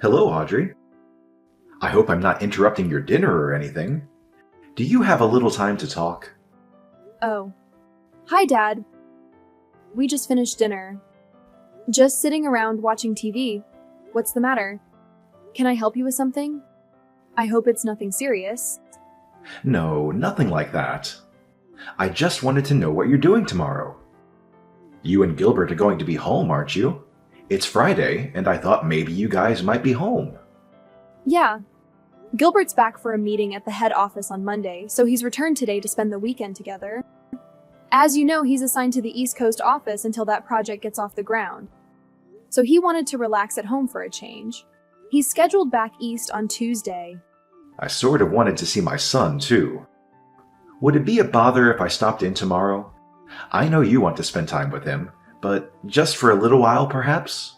Hello, Audrey. I hope I'm not interrupting your dinner or anything. Do you have a little time to talk? Oh. Hi, Dad. We just finished dinner. Just sitting around watching TV. What's the matter? Can I help you with something? I hope it's nothing serious. No, nothing like that. I just wanted to know what you're doing tomorrow. You and Gilbert are going to be home, aren't you? It's Friday, and I thought maybe you guys might be home. Yeah. Gilbert's back for a meeting at the head office on Monday, so he's returned today to spend the weekend together. As you know, he's assigned to the East Coast office until that project gets off the ground. So he wanted to relax at home for a change. He's scheduled back east on Tuesday. I sort of wanted to see my son, too. Would it be a bother if I stopped in tomorrow? I know you want to spend time with him, but just for a little while, perhaps?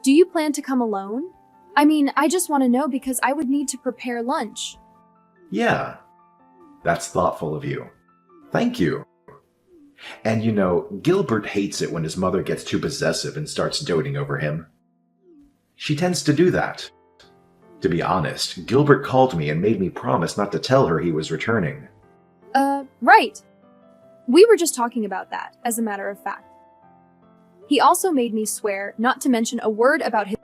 Do you plan to come alone? I mean, I just want to know because I would need to prepare lunch. Yeah. That's thoughtful of you. Thank you. And you know, Gilbert hates it when his mother gets too possessive and starts doting over him. She tends to do that. To be honest, Gilbert called me and made me promise not to tell her he was returning. Right. We were just talking about that, as a matter of fact. He also made me swear not to mention a word about his...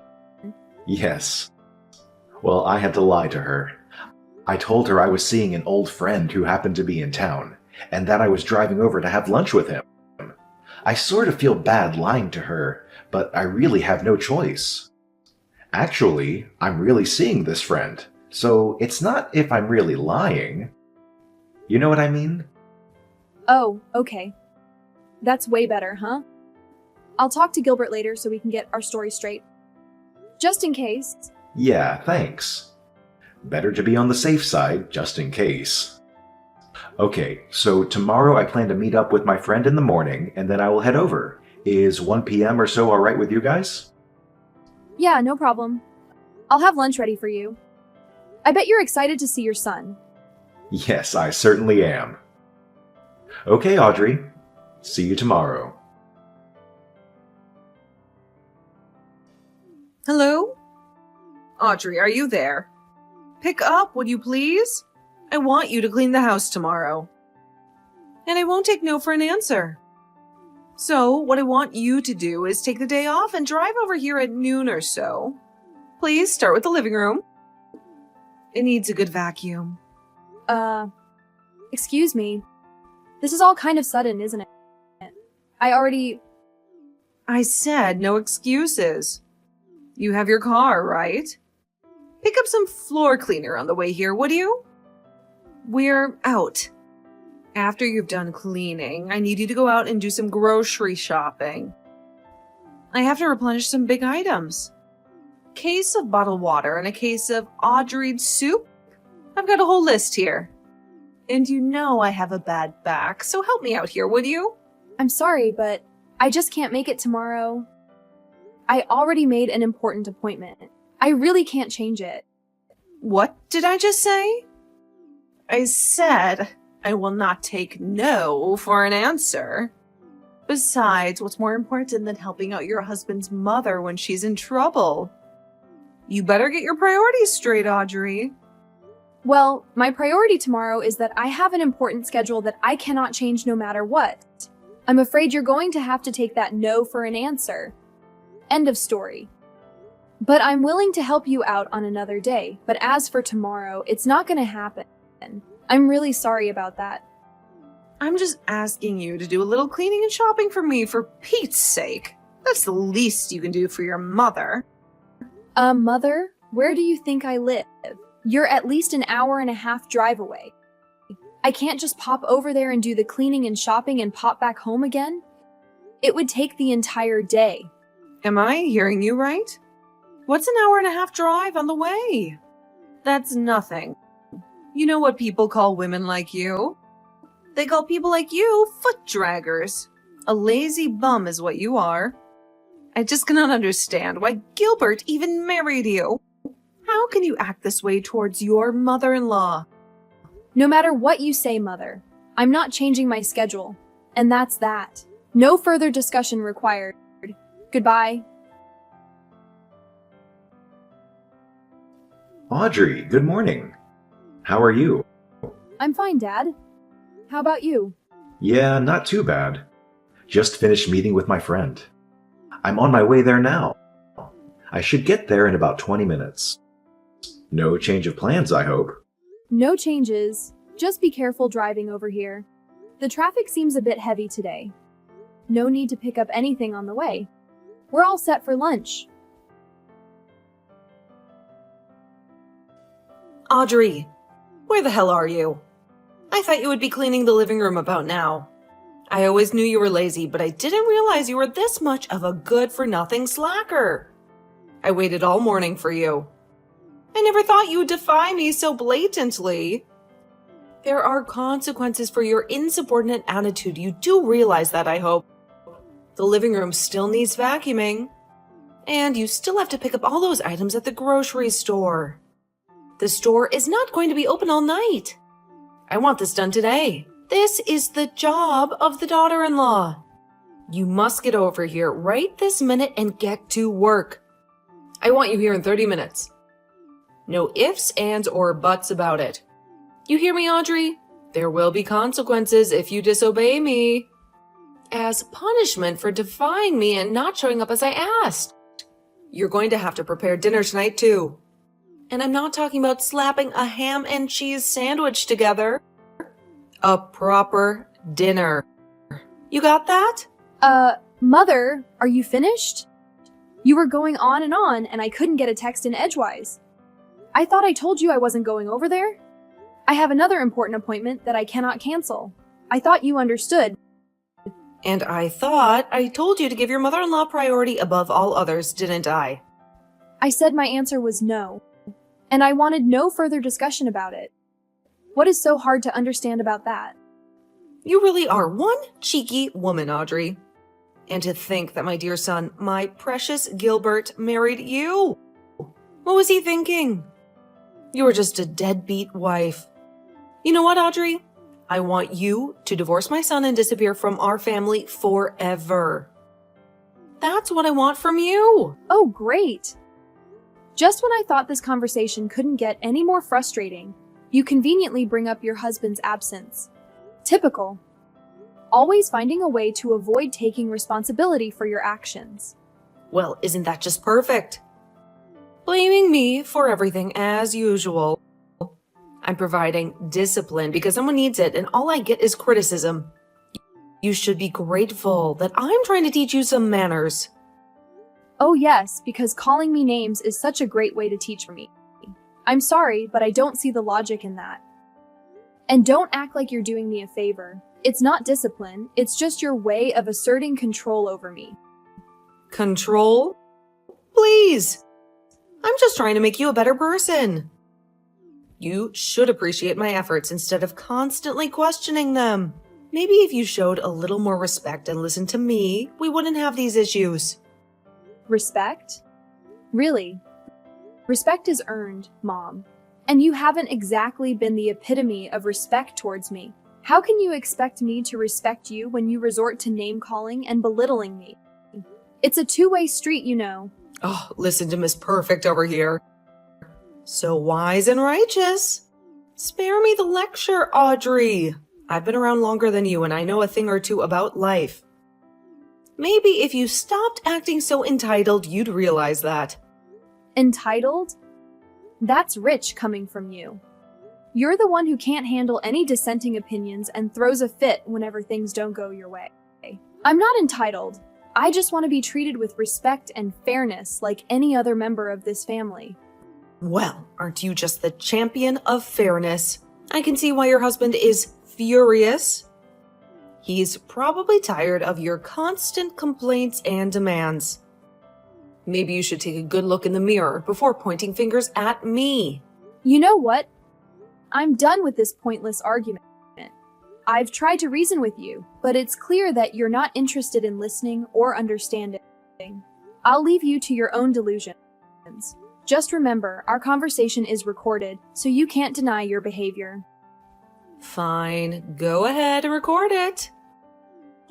Yes. Well, I had to lie to her. I told her I was seeing an old friend who happened to be in town, and that I was driving over to have lunch with him. I sort of feel bad lying to her, but I really have no choice. Actually, I'm really seeing this friend, so it's not if I'm really lying. You know what I mean? Oh, okay. That's way better, huh? I'll talk to Gilbert later so we can get our story straight. Just in case. Yeah, thanks. Better to be on the safe side, just in case. Okay, so tomorrow I plan to meet up with my friend in the morning, and then I will head over. Is 1 p.m. or so alright with you guys? Yeah, no problem. I'll have lunch ready for you. I bet you're excited to see your son. Yes, I certainly am. Okay, Audrey. See you tomorrow. Hello? Audrey, are you there? Pick up, would you please? I want you to clean the house tomorrow. And I won't take no for an answer. So, what I want you to do is take the day off and drive over here at noon or so. Please start with the living room. It needs a good vacuum. Excuse me. This is all kind of sudden, isn't it? I said no excuses. You have your car, right? Pick up some floor cleaner on the way here, would you? We're out. After you've done cleaning, I need you to go out and do some grocery shopping. I have to replenish some big items. Case of bottled water and a case of Audrey's soup. I've got a whole list here. And you know I have a bad back, so help me out here, would you? I'm sorry, but I just can't make it tomorrow. I already made an important appointment. I really can't change it. What did I just say? I said I will not take no for an answer. Besides, what's more important than helping out your husband's mother when she's in trouble? You better get your priorities straight, Audrey. Well, my priority tomorrow is that I have an important schedule that I cannot change no matter what. I'm afraid you're going to have to take that no for an answer. End of story. But I'm willing to help you out on another day, but as for tomorrow, it's not going to happen. I'm really sorry about that. I'm just asking you to do a little cleaning and shopping for me, for Pete's sake. That's the least you can do for your mother. Mother, where do you think I live? You're at least an hour and a half drive away. I can't just pop over there and do the cleaning and shopping and pop back home again. It would take the entire day. Am I hearing you right? What's an hour and a half drive on the way? That's nothing. You know what people call women like you? They call people like you foot draggers. A lazy bum is what you are. I just cannot understand why Gilbert even married you. How can you act this way towards your mother-in-law? No matter what you say, Mother, I'm not changing my schedule. And that's that. No further discussion required. Goodbye. Audrey, good morning. How are you? I'm fine, Dad. How about you? Yeah, not too bad. Just finished meeting with my friend. I'm on my way there now. I should get there in about 20 minutes. No change of plans, I hope. No changes. Just be careful driving over here. The traffic seems a bit heavy today. No need to pick up anything on the way. We're all set for lunch. Audrey, where the hell are you? I thought you would be cleaning the living room about now. I always knew you were lazy, but I didn't realize you were this much of a good-for-nothing slacker. I waited all morning for you. I never thought you would defy me so blatantly. There are consequences for your insubordinate attitude. You do realize that, I hope. The living room still needs vacuuming. And you still have to pick up all those items at the grocery store. The store is not going to be open all night. I want this done today. This is the job of the daughter-in-law. You must get over here right this minute and get to work. I want you here in 30 minutes. No ifs, ands, or buts about it. You hear me, Audrey? There will be consequences if you disobey me. As punishment for defying me and not showing up as I asked. You're going to have to prepare dinner tonight, too. And I'm not talking about slapping a ham and cheese sandwich together. A proper dinner. You got that? Mother, are you finished? You were going on, and I couldn't get a text in edgewise. I thought I told you I wasn't going over there. I have another important appointment that I cannot cancel. I thought you understood. And I thought I told you to give your mother-in-law priority above all others, didn't I? I said my answer was no, and I wanted no further discussion about it. What is so hard to understand about that? You really are one cheeky woman, Audrey. And to think that my dear son, my precious Gilbert, married you. What was he thinking? You were just a deadbeat wife. You know what, Audrey? I want you to divorce my son and disappear from our family forever. That's what I want from you. Oh, great. Just when I thought this conversation couldn't get any more frustrating, you conveniently bring up your husband's absence. Typical. Always finding a way to avoid taking responsibility for your actions. Well, isn't that just perfect? Blaming me for everything as usual. I'm providing discipline because someone needs it, and all I get is criticism. You should be grateful that I'm trying to teach you some manners. Oh yes, because calling me names is such a great way to teach me. I'm sorry, but I don't see the logic in that. And don't act like you're doing me a favor. It's not discipline, it's just your way of asserting control over me. Control? Please! I'm just trying to make you a better person. You should appreciate my efforts instead of constantly questioning them. Maybe if you showed a little more respect and listened to me, we wouldn't have these issues. Respect? Really? Respect is earned, Mom. And you haven't exactly been the epitome of respect towards me. How can you expect me to respect you when you resort to name-calling and belittling me? It's a two-way street, you know. Oh, listen to Miss Perfect over here. So wise and righteous. Spare me the lecture, Audrey. I've been around longer than you and I know a thing or two about life. Maybe if you stopped acting so entitled, you'd realize that. Entitled? That's rich coming from you. You're the one who can't handle any dissenting opinions and throws a fit whenever things don't go your way. I'm not entitled. I just want to be treated with respect and fairness like any other member of this family. Well, aren't you just the champion of fairness? I can see why your husband is furious. He's probably tired of your constant complaints and demands. Maybe you should take a good look in the mirror before pointing fingers at me. You know what? I'm done with this pointless argument. I've tried to reason with you, but it's clear that you're not interested in listening or understanding. I'll leave you to your own delusions. Just remember, our conversation is recorded, so you can't deny your behavior. Fine, go ahead and record it.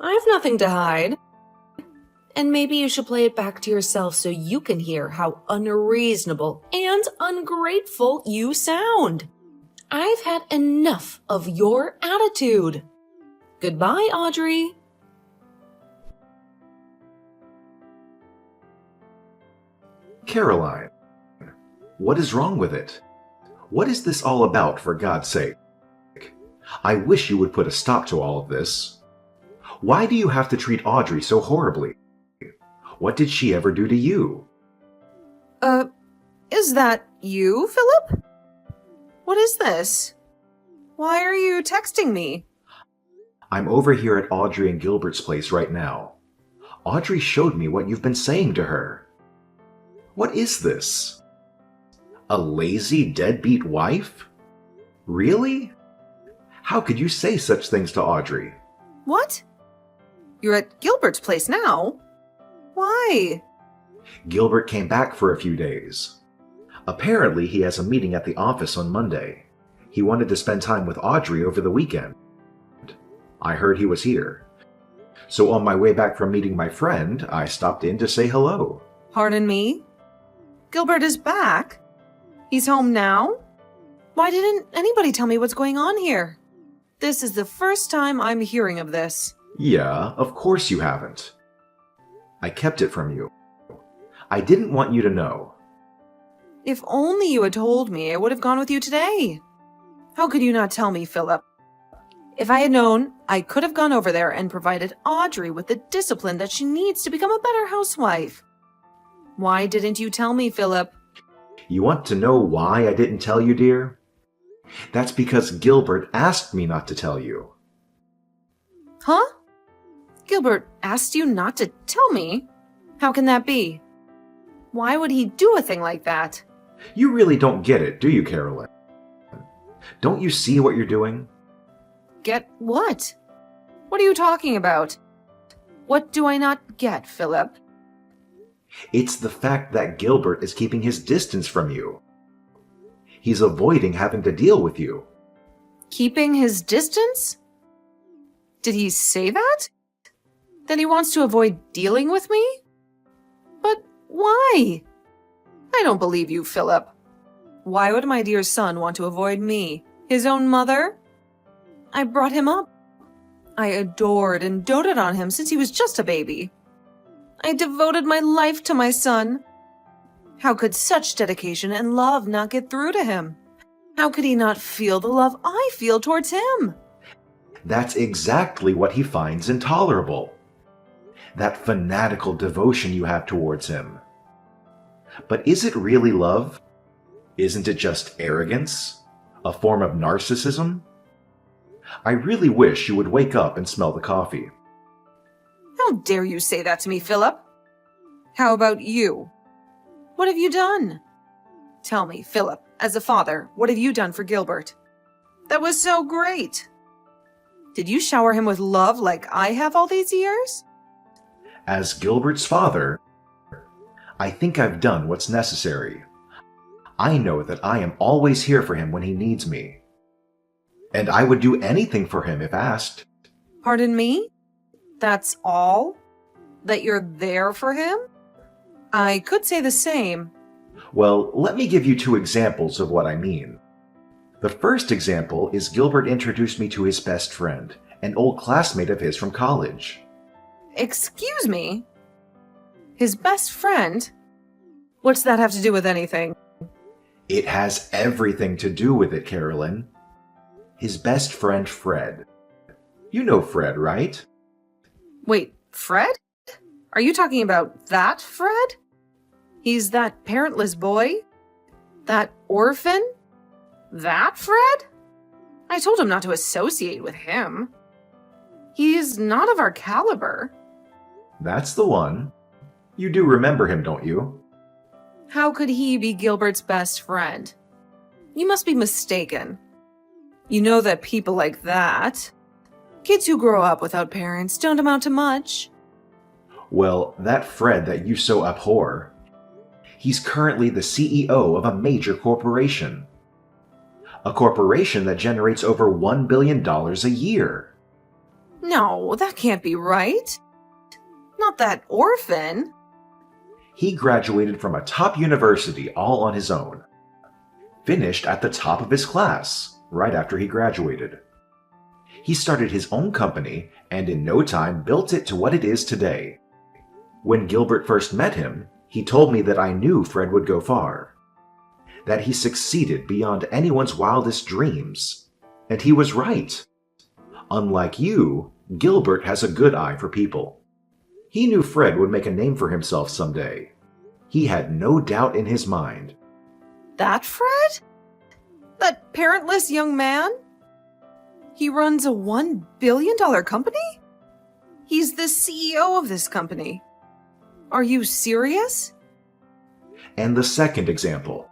I have nothing to hide. And maybe you should play it back to yourself so you can hear how unreasonable and ungrateful you sound. I've had enough of your attitude. Goodbye, Audrey. Caroline, what is wrong with it? What is this all about, for God's sake? I wish you would put a stop to all of this. Why do you have to treat Audrey so horribly? What did she ever do to you? Is that you, Philip? What is this? Why are you texting me? I'm over here at Audrey and Gilbert's place right now. Audrey showed me what you've been saying to her. What is this? A lazy, deadbeat wife? Really? How could you say such things to Audrey? What? You're at Gilbert's place now? Why? Gilbert came back for a few days. Apparently, he has a meeting at the office on Monday. He wanted to spend time with Audrey over the weekend. I heard he was here. So on my way back from meeting my friend, I stopped in to say hello. Pardon me? Gilbert is back? He's home now? Why didn't anybody tell me what's going on here? This is the first time I'm hearing of this. Yeah, of course you haven't. I kept it from you. I didn't want you to know. If only you had told me, I would have gone with you today. How could you not tell me, Philip? If I had known, I could have gone over there and provided Audrey with the discipline that she needs to become a better housewife. Why didn't you tell me, Philip? You want to know why I didn't tell you, dear? That's because Gilbert asked me not to tell you. Huh? Gilbert asked you not to tell me? How can that be? Why would he do a thing like that? You really don't get it, do you, Carolyn? Don't you see what you're doing? Get what? What are you talking about? What do I not get, Philip? It's the fact that Gilbert is keeping his distance from you. He's avoiding having to deal with you. Keeping his distance? Did he say that? That he wants to avoid dealing with me? But why? I don't believe you, Philip. Why would my dear son want to avoid me, his own mother? I brought him up. I adored and doted on him since he was just a baby. I devoted my life to my son. How could such dedication and love not get through to him? How could he not feel the love I feel towards him? That's exactly what he finds intolerable. That fanatical devotion you have towards him. But is it really love? Isn't it just arrogance? A form of narcissism? I really wish you would wake up and smell the coffee. How dare you say that to me, Philip? How about you? What have you done? Tell me, Philip, as a father, what have you done for Gilbert? That was so great. Did you shower him with love like I have all these years? As Gilbert's father, I think I've done what's necessary. I know that I am always here for him when he needs me. And I would do anything for him if asked. Pardon me? That's all? That you're there for him? I could say the same. Well, let me give you two examples of what I mean. The first example is Gilbert introduced me to his best friend, an old classmate of his from college. Excuse me? His best friend? What's that have to do with anything? It has everything to do with it, Carolyn. His best friend, Fred. You know Fred, right? Wait, Fred? Are you talking about that Fred? He's that parentless boy? That orphan? That Fred? I told him not to associate with him. He's not of our caliber. That's the one. You do remember him, don't you? How could he be Gilbert's best friend? You must be mistaken. You know that people like that, kids who grow up without parents, don't amount to much. Well, that Fred that you so abhor, he's currently the CEO of a major corporation. A corporation that generates over $1 billion a year. No, that can't be right. Not not that orphan. He graduated from a top university all on his own. Finished at the top of his class right after he graduated. He started his own company and in no time built it to what it is today. When Gilbert first met him, he told me that I knew Fred would go far. That he succeeded beyond anyone's wildest dreams. And he was right. Unlike you, Gilbert has a good eye for people. He knew Fred would make a name for himself someday. He had no doubt in his mind. That Fred? That parentless young man? He runs a $1 billion company? He's the CEO of this company. Are you serious? And the second example.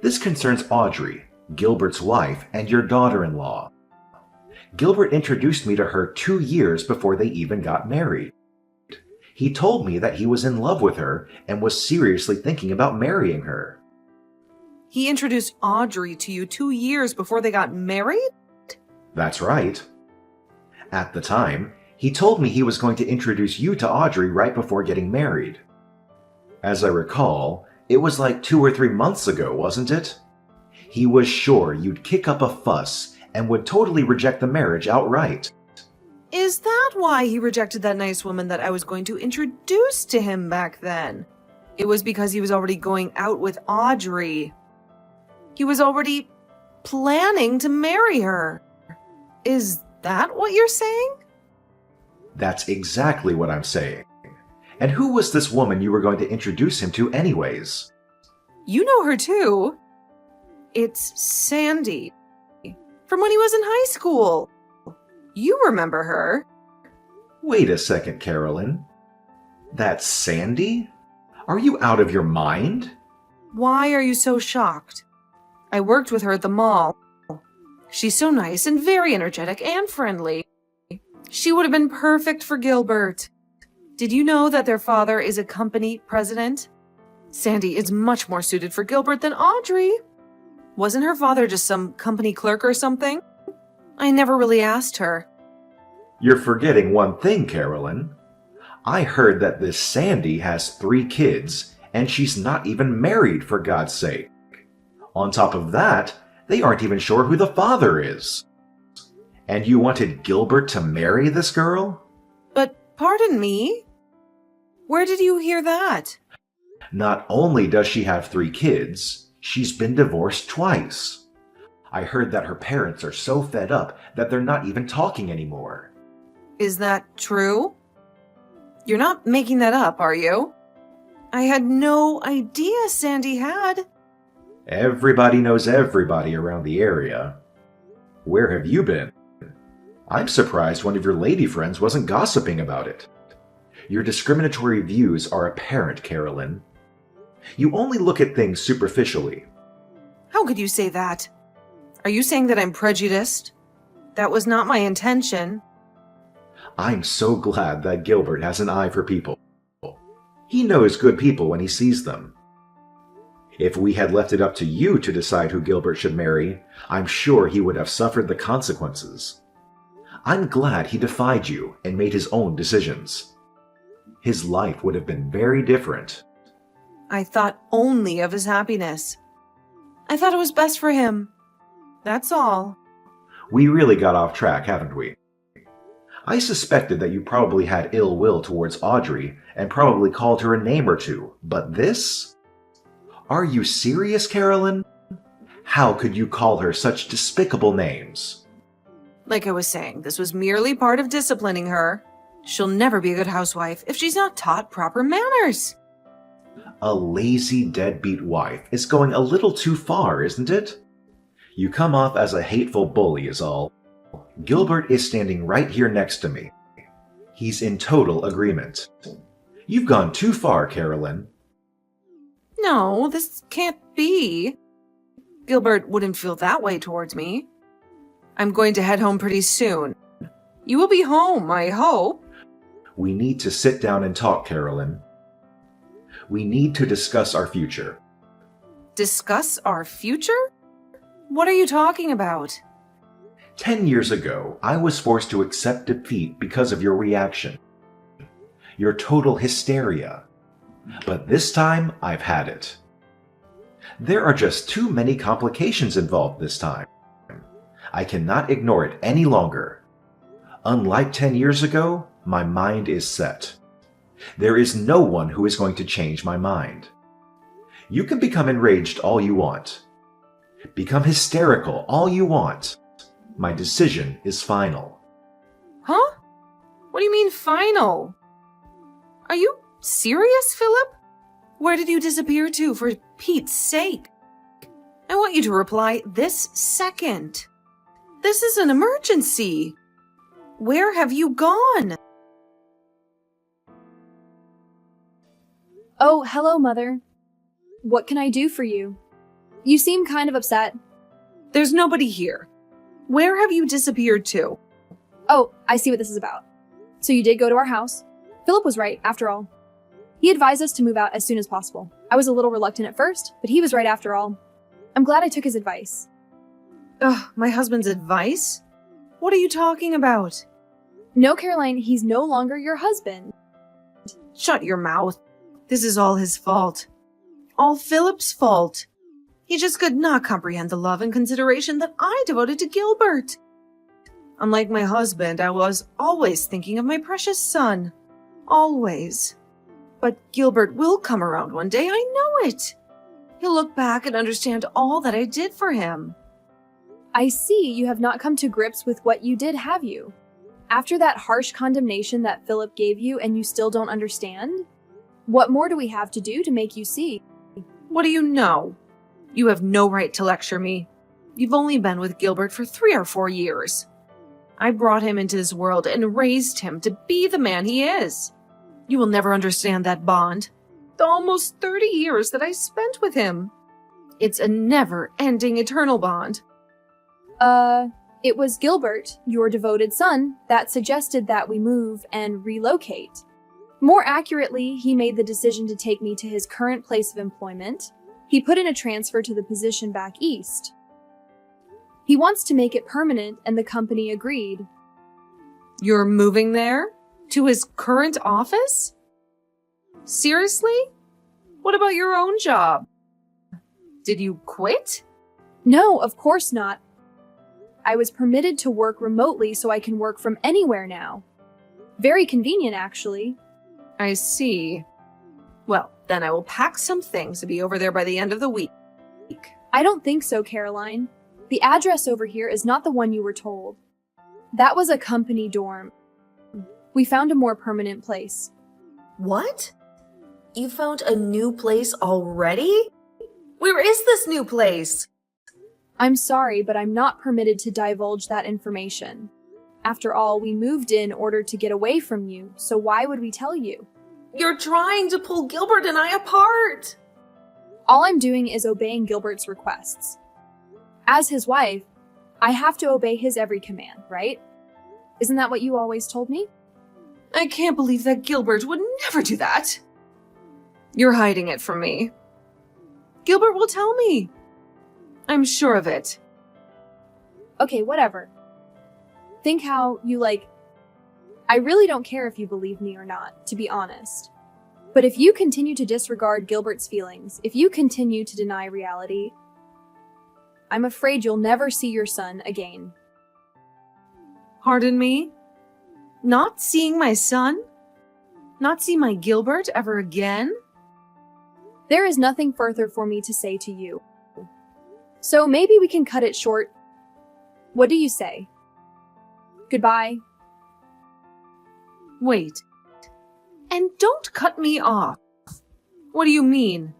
This concerns Audrey, Gilbert's wife, and your daughter-in-law. Gilbert introduced me to her 2 years before they even got married. He told me that he was in love with her and was seriously thinking about marrying her. He introduced Audrey to you 2 years before they got married? That's right. At the time, he told me he was going to introduce you to Audrey right before getting married. As I recall, it was like 2 or 3 months ago, wasn't it? He was sure you'd kick up a fuss and would totally reject the marriage outright. Is that why he rejected that nice woman that I was going to introduce to him back then? It was because he was already going out with Audrey. He was already planning to marry her. Is that what you're saying? That's exactly what I'm saying. And who was this woman you were going to introduce him to anyways? You know her too. It's Sandy. From when he was in high school. You remember her. Wait a second, Carolyn. That's Sandy? Are you out of your mind? Why are you so shocked? I worked with her at the mall. She's so nice and very energetic and friendly. She would have been perfect for Gilbert. Did you know that their father is a company president? Sandy is much more suited for Gilbert than Audrey. Wasn't her father just some company clerk or something? I never really asked her. You're forgetting one thing, Carolyn. I heard that this Sandy has 3 kids, and she's not even married, for God's sake. On top of that, they aren't even sure who the father is. And you wanted Gilbert to marry this girl? But pardon me? Where did you hear that? Not only does she have 3 kids, she's been divorced twice. I heard that her parents are so fed up that they're not even talking anymore. Is that true? You're not making that up, are you? I had no idea Sandy had. Everybody knows everybody around the area. Where have you been? I'm surprised one of your lady friends wasn't gossiping about it. Your discriminatory views are apparent, Carolyn. You only look at things superficially. How could you say that? Are you saying that I'm prejudiced? That was not my intention. I'm so glad that Gilbert has an eye for people. He knows good people when he sees them. If we had left it up to you to decide who Gilbert should marry, I'm sure he would have suffered the consequences. I'm glad he defied you and made his own decisions. His life would have been very different. I thought only of his happiness. I thought it was best for him. That's all. We really got off track, haven't we? I suspected that you probably had ill will towards Audrey and probably called her a name or two, but this? Are you serious, Carolyn? How could you call her such despicable names? Like I was saying, this was merely part of disciplining her. She'll never be a good housewife if she's not taught proper manners. A lazy, deadbeat wife is going a little too far, isn't it? You come off as a hateful bully is all. Gilbert is standing right here next to me. He's in total agreement. You've gone too far, Carolyn. No, this can't be. Gilbert wouldn't feel that way towards me. I'm going to head home pretty soon. You will be home, I hope. We need to sit down and talk, Carolyn. We need to discuss our future. Discuss our future? What are you talking about? 10 years ago, I was forced to accept defeat because of your reaction. your total hysteria. But this time, I've had it. There are just too many complications involved this time. I cannot ignore it any longer. Unlike 10 years ago, my mind is set. There is no one who is going to change my mind. You can become enraged all you want. Become hysterical all you want. My decision is final. Huh? What do you mean final? Are you serious, Philip? Where did you disappear to, for Pete's sake? I want you to reply this second. This is an emergency. Where have you gone? Oh, hello, Mother. What can I do for you? You seem kind of upset. There's nobody here. Where have you disappeared to? Oh, I see what this is about. So you did go to our house. Philip was right, after all. He advised us to move out as soon as possible. I was a little reluctant at first, but he was right after all. I'm glad I took his advice. Ugh, my husband's advice? What are you talking about? No, Caroline, he's no longer your husband. Shut your mouth. This is all his fault. All Philip's fault. He just could not comprehend the love and consideration that I devoted to Gilbert. Unlike my husband, I was always thinking of my precious son. Always. But Gilbert will come around one day, I know it. He'll look back and understand all that I did for him. I see you have not come to grips with what you did, have you? After that harsh condemnation that Philip gave you and you still don't understand? What more do we have to do to make you see? What do you know? You have no right to lecture me. You've only been with Gilbert for 3 or 4 years. I brought him into this world and raised him to be the man he is. You will never understand that bond. The almost 30 years that I spent with him. It's a never-ending eternal bond. It was Gilbert, your devoted son, that suggested that we move and relocate. More accurately, he made the decision to take me to his current place of employment. He put in a transfer to the position back east. He wants to make it permanent, and the company agreed. You're moving there? To his current office? Seriously? What about your own job? Did you quit? No, of course not. I was permitted to work remotely so I can work from anywhere now. Very convenient, actually. I see. Well, then I will pack some things to be over there by the end of the week. I don't think so, Caroline. The address over here is not the one you were told. That was a company dorm. We found a more permanent place. What? You found a new place already? Where is this new place? I'm sorry, but I'm not permitted to divulge that information. After all, we moved in order to get away from you, so why would we tell you? You're trying to pull Gilbert and I apart. All I'm doing is obeying Gilbert's requests. As his wife, I have to obey his every command, right? Isn't that what you always told me? I can't believe that Gilbert would never do that. You're hiding it from me. Gilbert will tell me. I'm sure of it. Okay, whatever. Think how you I really don't care if you believe me or not, to be honest. But if you continue to disregard Gilbert's feelings, if you continue to deny reality, I'm afraid you'll never see your son again. Pardon me? Not seeing my son? Not see my Gilbert ever again? There is nothing further for me to say to you. So maybe we can cut it short. What do you say? Goodbye. Wait. And don't cut me off. What do you mean?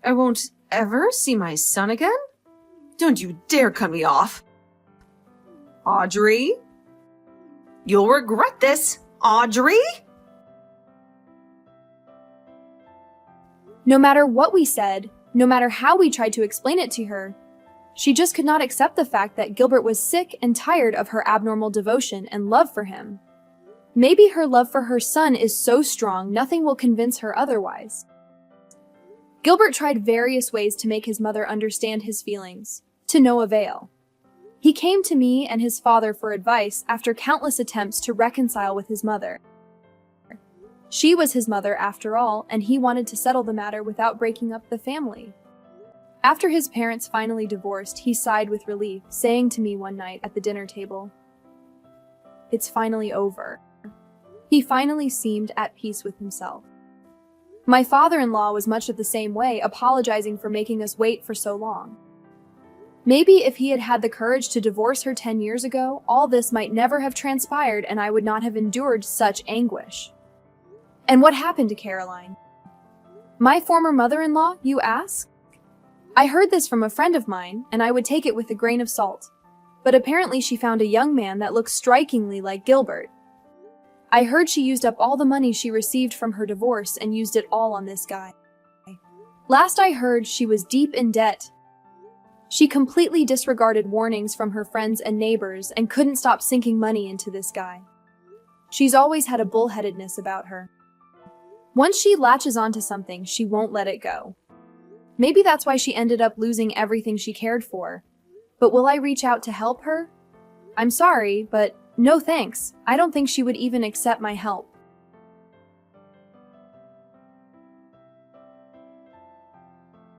I won't ever see my son again? Don't you dare cut me off. Audrey? You'll regret this, Audrey! No matter what we said, no matter how we tried to explain it to her, she just could not accept the fact that Gilbert was sick and tired of her abnormal devotion and love for him. Maybe her love for her son is so strong nothing will convince her otherwise. Gilbert tried various ways to make his mother understand his feelings, to no avail. He came to me and his father for advice after countless attempts to reconcile with his mother. She was his mother after all, and he wanted to settle the matter without breaking up the family. After his parents finally divorced, he sighed with relief, saying to me one night at the dinner table, "It's finally over." He finally seemed at peace with himself. My father-in-law was much of the same way, apologizing for making us wait for so long. Maybe if he had had the courage to divorce her 10 years ago, all this might never have transpired and I would not have endured such anguish. And what happened to Caroline? My former mother-in-law, you ask? I heard this from a friend of mine, and I would take it with a grain of salt. But apparently she found a young man that looked strikingly like Gilbert. I heard she used up all the money she received from her divorce and used it all on this guy. Last I heard, she was deep in debt. She completely disregarded warnings from her friends and neighbors and couldn't stop sinking money into this guy. She's always had a bullheadedness about her. Once she latches onto something, she won't let it go. Maybe that's why she ended up losing everything she cared for. But will I reach out to help her? I'm sorry, but no thanks. I don't think she would even accept my help.